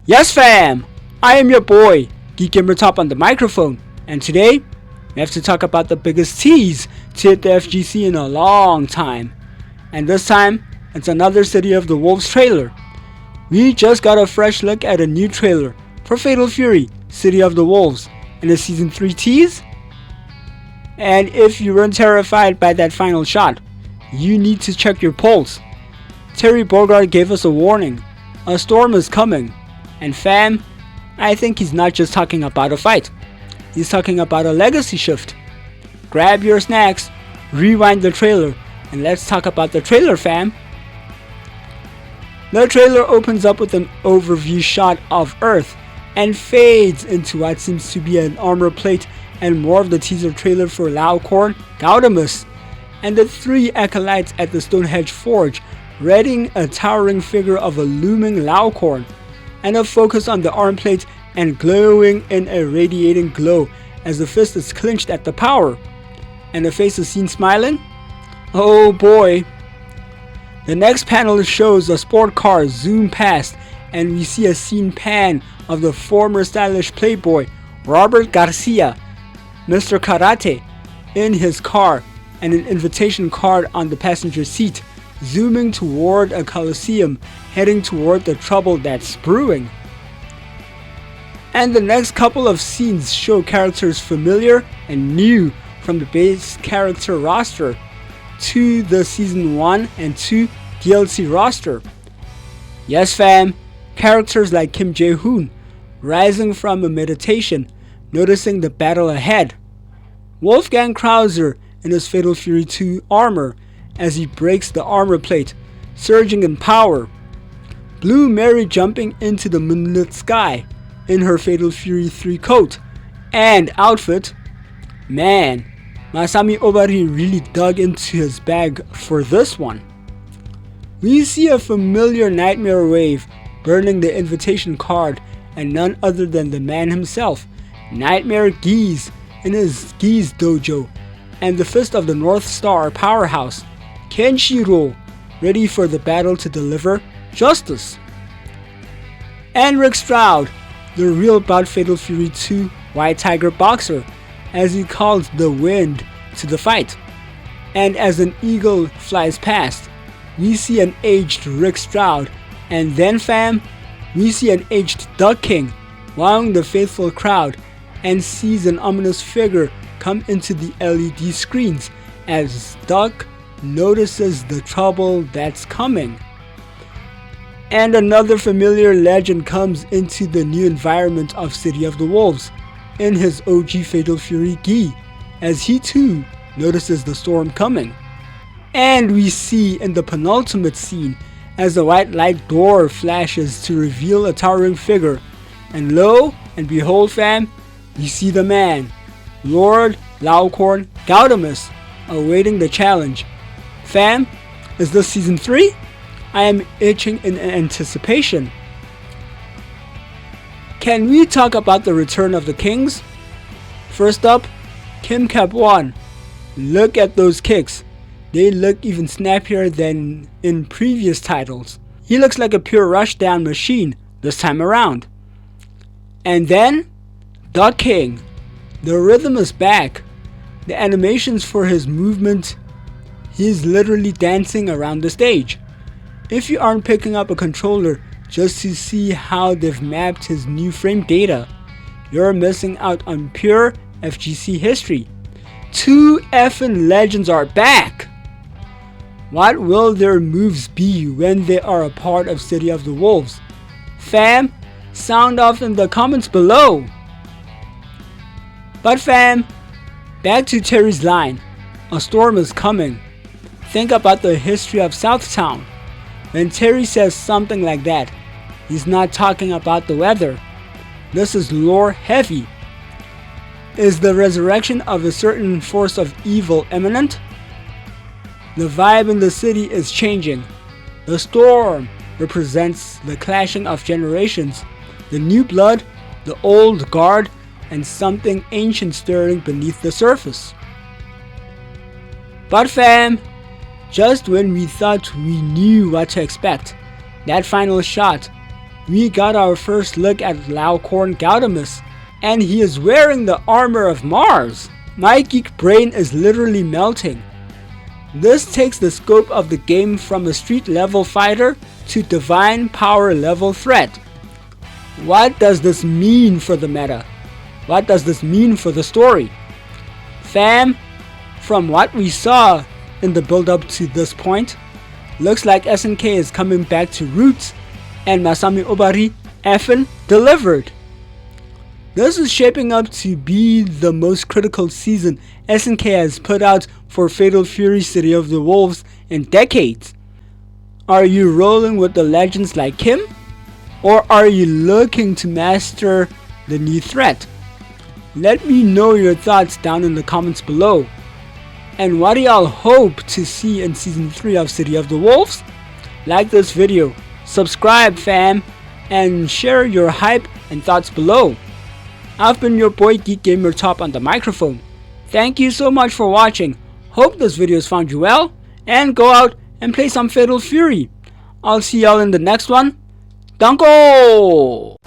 Yes fam, I am your boy, GeekGamerTop on the microphone, and today we have to talk about the biggest tease to hit the FGC in a long time. And this time, it's another City of the Wolves trailer. We just got a fresh look at a new trailer for Fatal Fury, City of the Wolves, in a Season 3 tease. And if you weren't terrified by that final shot, you need to check your pulse. Terry Bogard gave us a warning. A storm is coming. And fam, I think he's not just talking about a fight. He's talking about a legacy shift. Grab your snacks, rewind the trailer, and let's talk about the trailer fam. The trailer opens up with an overview shot of Earth and fades into what seems to be an armor plate and more of the teaser trailer for Laocorn, Gaudemus, and the three acolytes at the Stonehenge Forge, readying a towering figure of a looming Laocorn, and a focus on the arm plate and glowing in a radiating glow as the fist is clenched at the power, and the face is seen smiling. Oh boy. The next panel shows a sport car zoom past, and we see a scene pan of the former stylish playboy Robert Garcia, Mr. Karate, in his car, and an invitation card on the passenger seat, zooming toward a coliseum, heading toward the trouble that's brewing. And the next couple of scenes show characters familiar and new from the base character roster to the Season 1 and 2 DLC roster. Yes fam, characters like Kim Jae-hoon, rising from a meditation, noticing the battle ahead. Wolfgang Krauser in his Fatal Fury 2 armor as he breaks the armor plate, surging in power. Blue Mary jumping into the moonlit sky in her Fatal Fury 3 coat and outfit. Man, Masami Obari really dug into his bag for this one. We see a familiar nightmare wave burning the invitation card, and none other than the man himself, Nightmare Geese, in his Geese dojo, and the Fist of the North Star powerhouse, Kenshiro, ready for the battle to deliver justice. And Rick Stroud, the real bout Fatal Fury 2 White Tiger boxer, as he calls the wind to the fight. And as an eagle flies past, we see an aged Rick Stroud, and then fam, we see an aged Duck King wowing the faithful crowd, and sees an ominous figure come into the LED screens as Duck notices the trouble that's coming. And another familiar legend comes into the new environment of City of the Wolves in his OG Fatal Fury gi, as he too notices the storm coming. And we see in the penultimate scene as the white light door flashes to reveal a towering figure, and lo and behold fam, we see the man, Lord Laocorn Gaudemus, awaiting the challenge. Fam, is this Season 3? I am itching in anticipation. Can we talk about the return of the kings? First up, Kim Cap-1. Look at those kicks. They look even snappier than in previous titles. He looks like a pure rushdown machine this time around. And then, Duck King. The rhythm is back. The animations for his movement, he's literally dancing around the stage. If you aren't picking up a controller just to see how they've mapped his new frame data, you're missing out on pure FGC history. Two effing legends are back! What will their moves be when they are a part of City of the Wolves? Fam, sound off in the comments below. But fam, back to Terry's line, a storm is coming. Think about the history of Southtown. When Terry says something like that, he's not talking about the weather. This is lore heavy. Is the resurrection of a certain force of evil imminent? The vibe in the city is changing. The storm represents the clashing of generations, the new blood, the old guard, and something ancient stirring beneath the surface. But fam, just when we thought we knew what to expect, that final shot we got our first look at Laocorn Gaudemus, and he is wearing the armor of Mars. My geek brain is literally melting. This takes the scope of the game from a street level fighter to divine power level threat. What does this mean for the meta? What does this mean for the story? Fam, from what we saw in the build up to this point, looks like SNK is coming back to roots, and Masami Obari effing delivered. This is shaping up to be the most critical season SNK has put out for Fatal Fury City of the Wolves in decades. Are you rolling with the legends like him? Or are you looking to master the new threat? Let me know your thoughts down in the comments below. And what do y'all hope to see in Season 3 of City of the Wolves? Like this video, subscribe fam, and share your hype and thoughts below. I've been your boy GeekGamerTop on the microphone. Thank you so much for watching. Hope this video has found you well, and go out and play some Fatal Fury. I'll see y'all in the next one. Danko!